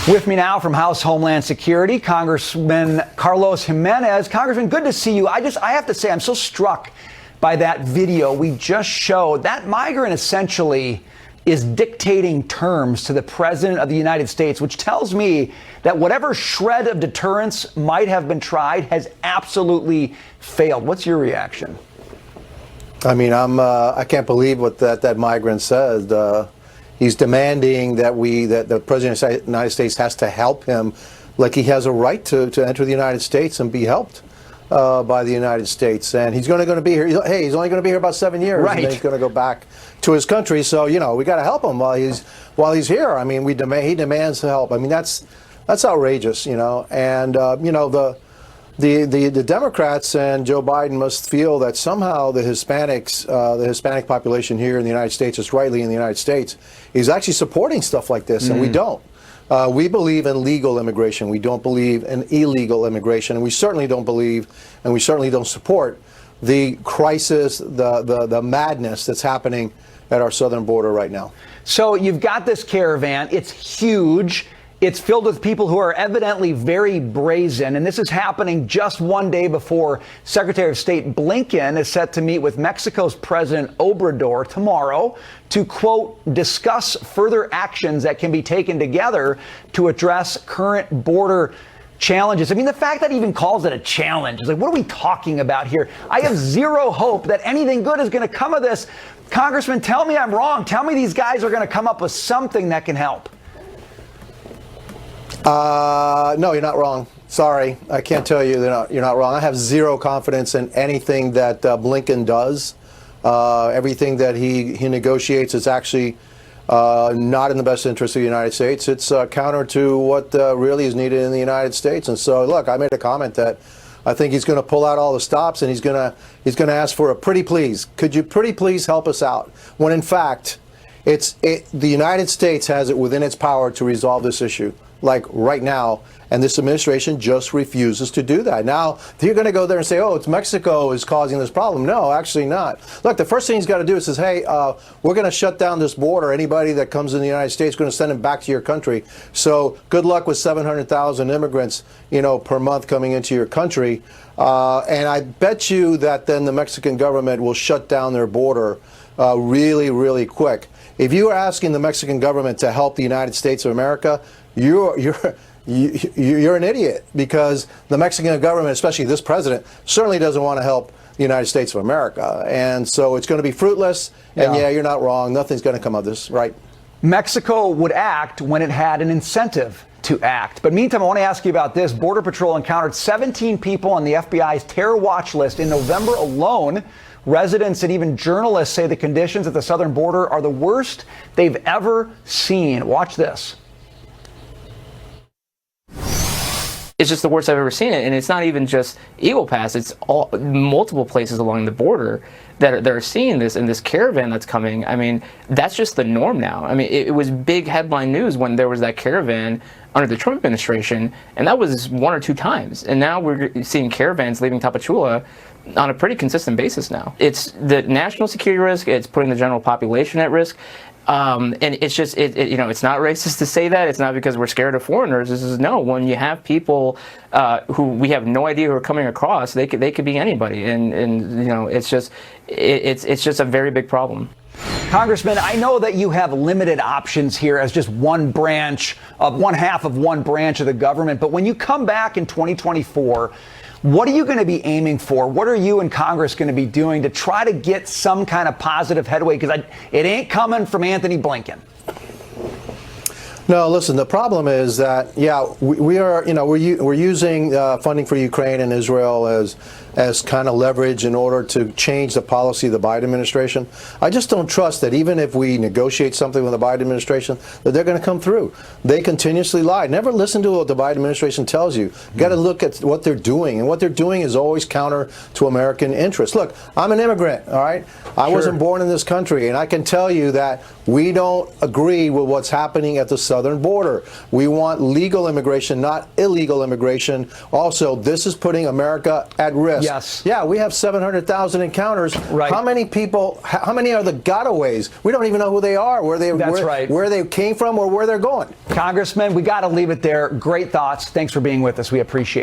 With me now from House Homeland Security, Congressman Carlos Gimenez. Congressman, good to see you. I have to say, I'm so struck by that video we just showed. That migrant essentially is dictating terms to the President of the United States, which tells me that whatever shred of deterrence might have been tried has absolutely failed. What's your reaction? I mean, I can't believe what that migrant says. He's demanding that the President of the United States has to help him, like he has a right to enter the United States and be helped by the United States. And he's going to be here. Hey, he's only going to be here about 7 years, right? And then he's going to go back to his country. So we got to help him while he's here. I mean, he demands help. I mean, that's outrageous, And the Democrats and Joe Biden must feel that somehow the Hispanic population here in the United States, is rightly in the United States, is actually supporting stuff like this, and we don't. We believe in legal immigration. We don't believe in illegal immigration, and we certainly don't believe, and we certainly don't support the crisis, the madness that's happening at our southern border right now. So you've got this caravan. It's huge. It's filled with people who are evidently very brazen, and this is happening just one day before Secretary of State Blinken is set to meet with Mexico's President Obrador tomorrow to, quote, discuss further actions that can be taken together to address current border challenges. I mean, the fact that he even calls it a challenge is like, what are we talking about here? I have zero hope that anything good is going to come of this. Congressman, tell me I'm wrong. Tell me these guys are going to come up with something that can help. No, you're not wrong. Sorry, I can't tell you you're not wrong. I have zero confidence in anything that Blinken does. Everything that he negotiates is actually not in the best interest of the United States. It's counter to what really is needed in the United States. And so, look, I made a comment that I think he's going to pull out all the stops, and he's going to ask for a pretty please. Could you pretty please help us out? When in fact, the United States has it within its power to resolve this issue, like right now, and this administration just refuses to do that. Now, you're going to go there and say, oh, it's Mexico is causing this problem. No, actually not. Look, the first thing he's got to do is say, hey, we're going to shut down this border. Anybody that comes in the United States, going to send them back to your country. So good luck with 700,000 immigrants, per month coming into your country. And I bet you that then the Mexican government will shut down their border really, really quick. If you are asking the Mexican government to help the United States of America, you're an idiot, because the Mexican government, especially this president, certainly doesn't want to help the United States of America. And so it's going to be fruitless. And yeah, you're not wrong. Nothing's going to come of this, right? Mexico would act when it had an incentive to act. But meantime, I want to ask you about this. Border Patrol encountered 17 people on the FBI's terror watch list in November alone. Residents and even journalists say the conditions at the southern border are the worst they've ever seen. Watch this. It's just the worst I've ever seen it, and it's not even just Eagle Pass. It's multiple places along the border that are seeing this, and this caravan that's coming. I mean, that's just the norm now. I mean, it was big headline news when there was that caravan under the Trump administration, and that was 1 or 2 times. And now we're seeing caravans leaving Tapachula on a pretty consistent basis now. It's the national security risk. It's putting the general population at risk. And it's just, it's not racist to say that. It's not because we're scared of foreigners. This is no. When you have people who we have no idea who are coming across, they could be anybody, and it's just a very big problem. Congressman, I know that you have limited options here as just one half of one branch of the government. But when you come back in 2024. What are you going to be aiming for? What are you and Congress going to be doing to try to get some kind of positive headway? Because it ain't coming from Anthony Blinken. No, listen, the problem is that, we're using funding for Ukraine and Israel as kind of leverage in order to change the policy of the Biden administration. I just don't trust that even if we negotiate something with the Biden administration, that they're going to come through. They continuously lie. Never listen to what the Biden administration tells you. You got to look at what they're doing, and what they're doing is always counter to American interests. Look, I'm an immigrant, all right? I wasn't born in this country, and I can tell you that we don't agree with what's happening at the southern border. We want legal immigration, not illegal immigration. Also, this is putting America at risk. Yes. Yeah, we have 700,000 encounters. Right. How many people, how many are the gotaways? We don't even know who they are, where they came from or where they're going. Congressman, we got to leave it there. Great thoughts. Thanks for being with us. We appreciate it.